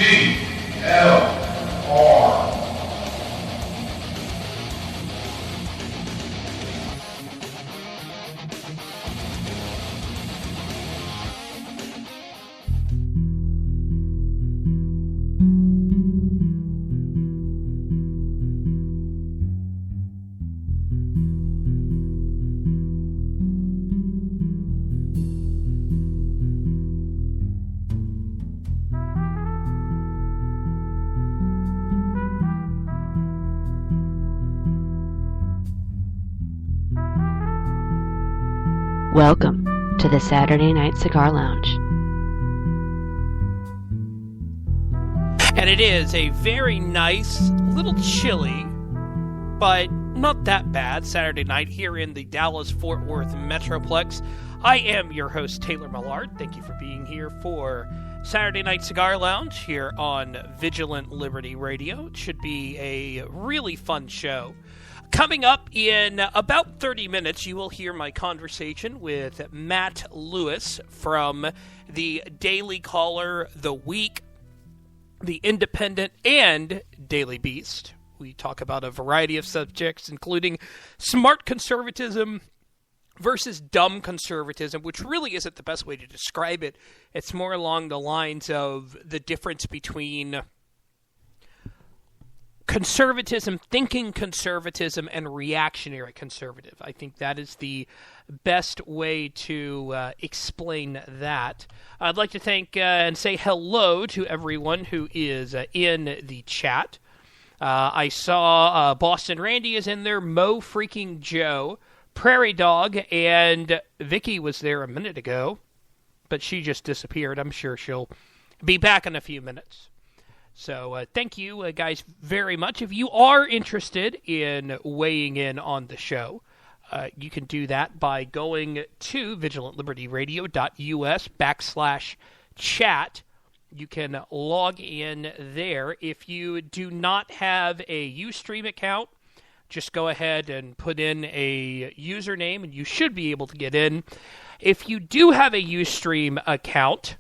VLR. Welcome to the Saturday Night Cigar Lounge. And it is a very nice, little chilly, but not that bad Saturday night here in the Dallas-Fort Worth Metroplex. I am your host, Taylor Millard. Thank you for being here for Saturday Night Cigar Lounge here on Vigilant Liberty Radio. It should be a really fun show. Coming up in about 30 minutes, you will hear my conversation with Matt Lewis from the Daily Caller, The Week, The Independent, and Daily Beast. We talk about a variety of subjects, including smart conservatism versus dumb conservatism, which really isn't the best way to describe it. It's more along the lines of the difference between conservatism, thinking conservatism, and reactionary conservative. I think that is the best way to explain that. I'd like to thank and say hello to everyone who is in the chat. I saw Boston Randy is in there, Mo freaking Joe, Prairie Dog, and Vicky was there a minute ago, but she just disappeared. I'm sure she'll be back in a few minutes. So thank you guys very much. If you are interested in weighing in on the show, you can do that by going to vigilantliberadyradio.us/chat. You can log in there. If you do not have a Ustream account, just go ahead and put in a username and you should be able to get in. If you do have a Ustream account,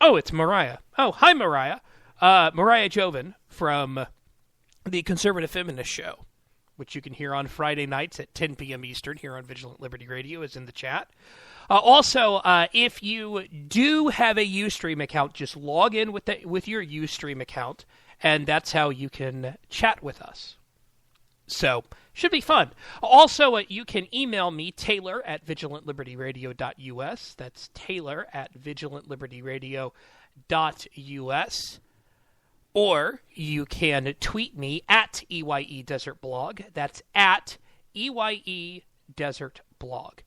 oh, it's Mariah. Oh, hi, Mariah. Mariah Joven from the Conservative Feminist Show, which you can hear on Friday nights at 10 p.m. Eastern here on Vigilant Liberty Radio, is in the chat. Also, if you do have a Ustream account, just log in with your Ustream account, and that's how you can chat with us. So, should be fun. Also, you can email me, Taylor@vigilantliberadyradio.us. That's Taylor@vigilantliberadyradio.us. Or you can tweet me at EYE Desert Blog. That's at EYE Desert Blog.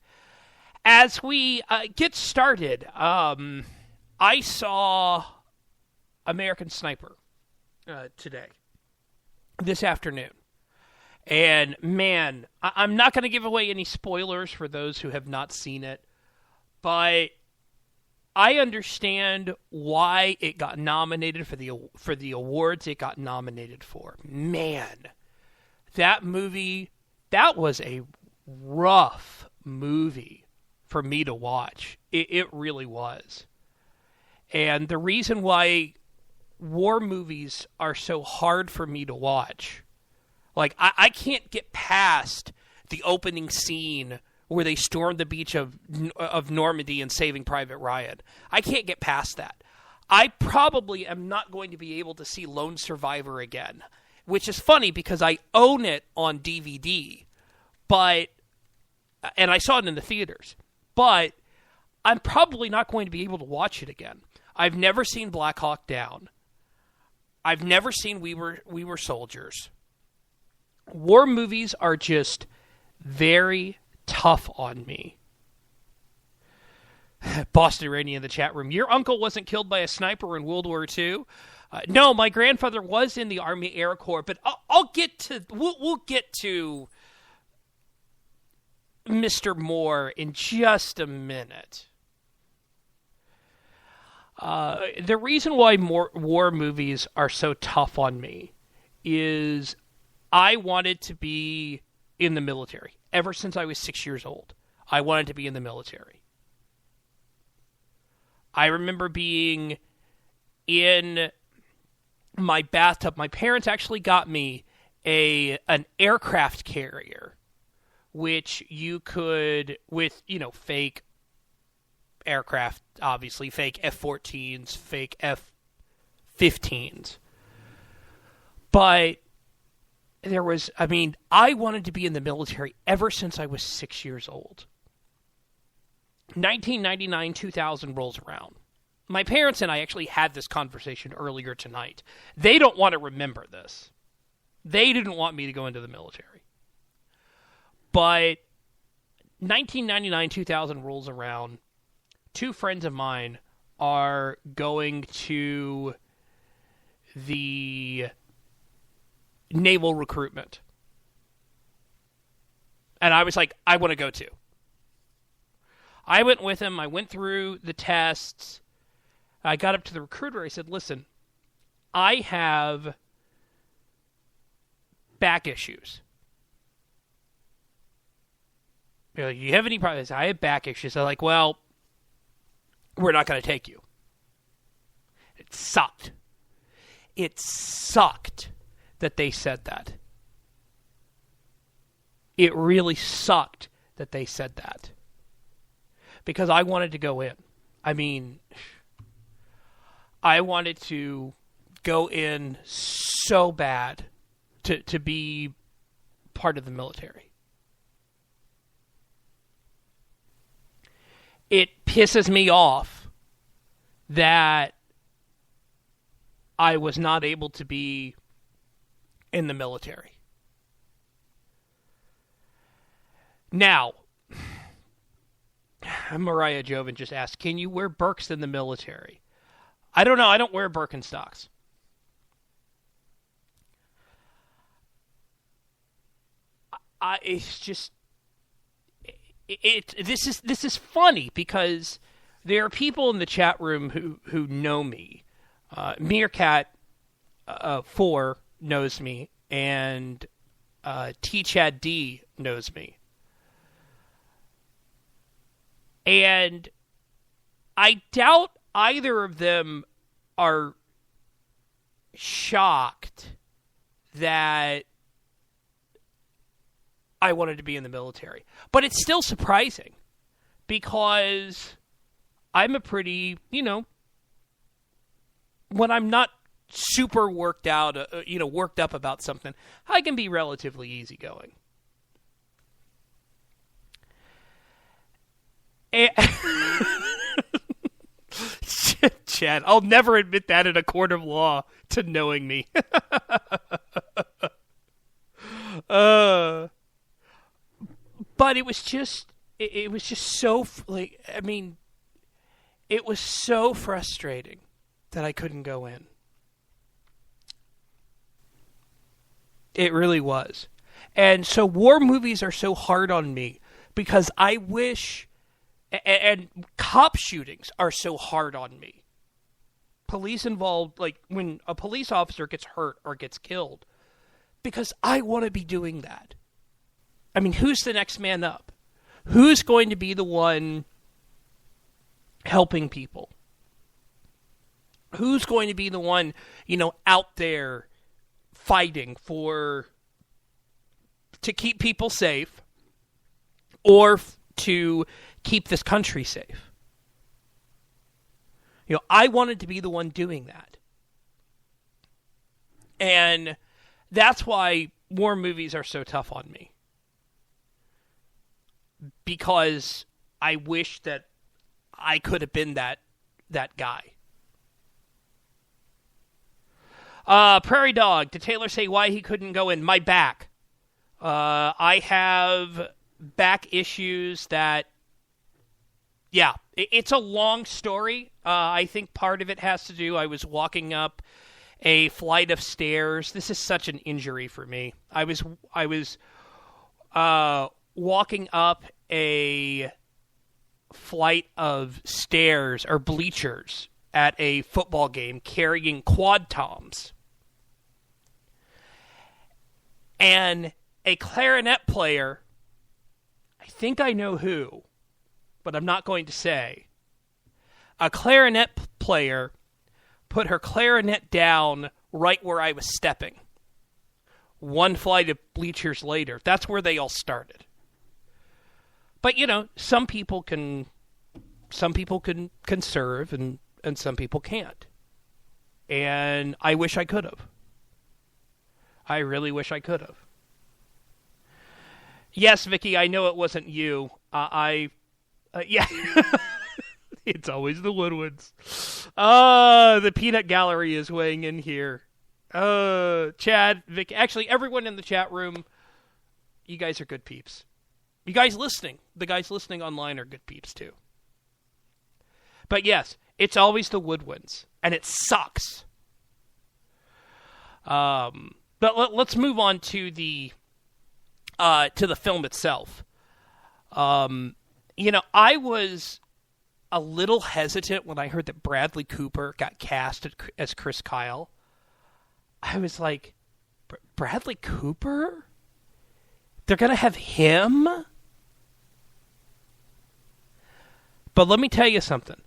As we get started, I saw American Sniper today, this afternoon. And man, I'm not going to give away any spoilers for those who have not seen it, but I understand why it got nominated for the awards it got nominated for. Man, that movie, that was a rough movie for me to watch. It really was. And the reason why war movies are so hard for me to watch, like I can't get past the opening scene where they stormed the beach of Normandy and Saving Private Ryan. I can't get past that. I probably am not going to be able to see Lone Survivor again, which is funny because I own it on DVD, and I saw it in the theaters, but I'm probably not going to be able to watch it again. I've never seen Black Hawk Down. I've never seen We Were Soldiers. War movies are just very tough on me. Boston Rainey in the chat room. Your uncle wasn't killed by a sniper in World War II? No, my grandfather was in the Army Air Corps, but I'll get to... We'll get to Mr. Moore in just a minute. The reason why war movies are so tough on me is I wanted to be in the military. Ever since I was 6 years old, I wanted to be in the military. I remember being in my bathtub. My parents actually got me an aircraft carrier, which you could, with, fake aircraft, obviously, fake F-14s, fake F-15s. But I wanted to be in the military ever since I was 6 years old. 1999, 2000 rolls around. My parents and I actually had this conversation earlier tonight. They don't want to remember this. They didn't want me to go into the military. But 1999, 2000 rolls around. Two friends of mine are going to the naval recruitment. And I was like, I want to go too. I went with him. I went through the tests. I got up to the recruiter. I said, listen, I have back issues. They're like, you have any problems? I have back issues. They're like, well, we're not going to take you. It sucked. It sucked that they said that. It really sucked that they said that. Because I wanted to go in. I mean, I wanted to go in so bad to be part of the military. It pisses me off that I was not able to be in the military. Now, Mariah Joven just asked, can you wear Birks in the military? I don't know. I don't wear Birkenstocks. It's just this is funny because there are people in the chat room who know me. Meerkat 4 knows me, and T-Chad D knows me. And I doubt either of them are shocked that I wanted to be in the military. But it's still surprising because I'm a pretty, when I'm not super worked out, worked up about something, I can be relatively easygoing. Chad, I'll never admit that in a court of law to knowing me. But it was just so, it was so frustrating that I couldn't go in. It really was. And so war movies are so hard on me because I wish, and cop shootings are so hard on me. Police involved, like when a police officer gets hurt or gets killed, because I want to be doing that. I mean, who's the next man up? Who's going to be the one helping people? Who's going to be the one, out there fighting to keep people safe or to keep this country safe? I wanted to be the one doing that. And that's why war movies are so tough on me. Because I wish that I could have been that guy. Prairie Dog, did Taylor say why he couldn't go in? My back. I have back issues that, yeah, it's a long story. I think part of it has to do, I was walking up a flight of stairs. This is such an injury for me. I was walking up a flight of stairs or bleachers at a football game carrying quad toms. And a clarinet player, I think I know who, but I'm not going to say. A clarinet player put her clarinet down right where I was stepping. One flight of bleachers later. That's where they all started. But, some people can serve and some people can't. And I wish I could have. I really wish I could have. Yes, Vicky, I know it wasn't you. Yeah. It's always the Woodwards. The Peanut Gallery is weighing in here. Chad, Vicky, actually everyone in the chat room, you guys are good peeps. You guys listening, the guys listening online are good peeps too. But yes, it's always the woodwinds, and it sucks. But let's move on to the film itself. I was a little hesitant when I heard that Bradley Cooper got cast as Chris Kyle. I was like, Bradley Cooper? They're going to have him? But let me tell you something.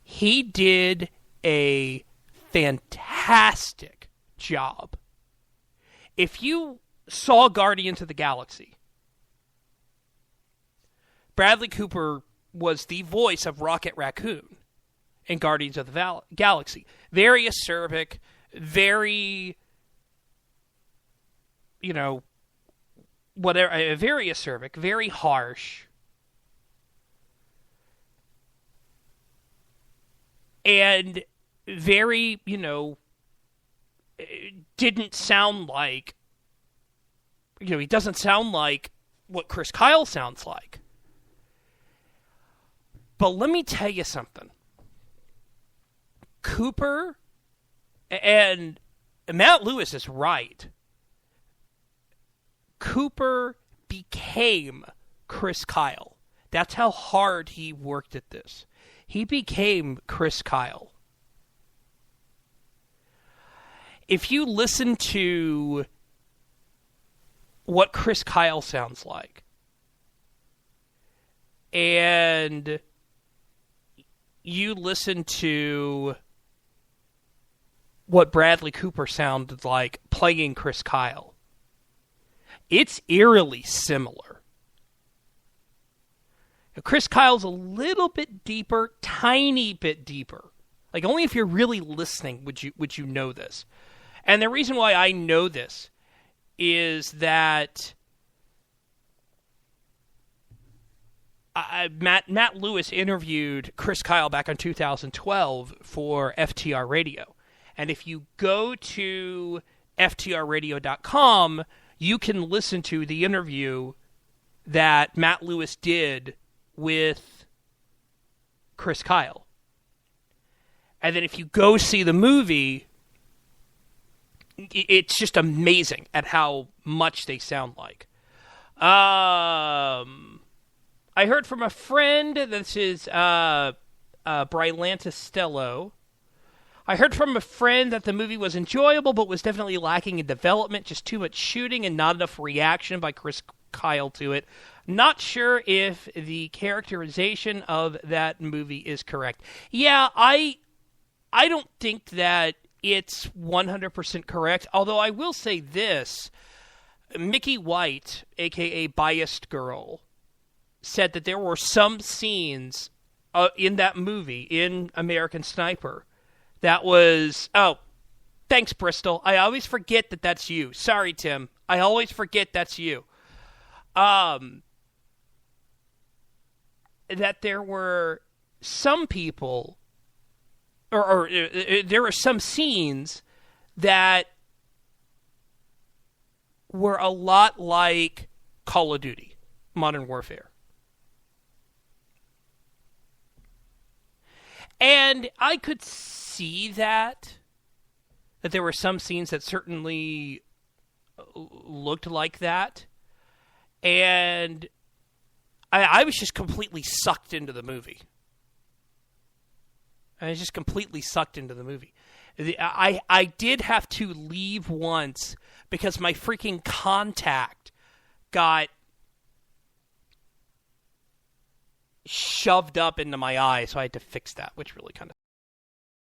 He did a fantastic job. If you saw Guardians of the Galaxy, Bradley Cooper was the voice of Rocket Raccoon in Guardians of the Galaxy. Very acerbic, very, very acerbic, very harsh. And very, didn't sound like, he doesn't sound like what Chris Kyle sounds like. But let me tell you something. Cooper and Matt Lewis is right. Cooper became Chris Kyle. That's how hard he worked at this. He became Chris Kyle. If you listen to what Chris Kyle sounds like, and you listen to what Bradley Cooper sounded like playing Chris Kyle, it's eerily similar. Chris Kyle's a little bit deeper, tiny bit deeper. Like, only if you're really listening would you know this. And the reason why I know this is that Matt Lewis interviewed Chris Kyle back in 2012 for FTR Radio. And if you go to FTRradio.com, you can listen to the interview that Matt Lewis did with Chris Kyle. And then if you go see the movie, it's just amazing at how much they sound like. I heard from a friend, this is Brylantis Stello. I heard from a friend that the movie was enjoyable, but was definitely lacking in development, just too much shooting and not enough reaction by Chris Kyle to it. Not sure if the characterization of that movie is correct. Yeah, I don't think that it's 100% correct, although I will say this. Mickey White, a.k.a. Biased Girl, said that there were some scenes in that movie, in American Sniper, that was... Oh, thanks, Bristol. I always forget that that's you. Sorry, Tim. I always forget that's you. That there were some people, or there were some scenes that were a lot like Call of Duty, Modern Warfare. And I could see that there were some scenes that certainly looked like that. And I was just completely sucked into the movie. I did have to leave once because my freaking contact got shoved up into my eye, so I had to fix that, which really kind of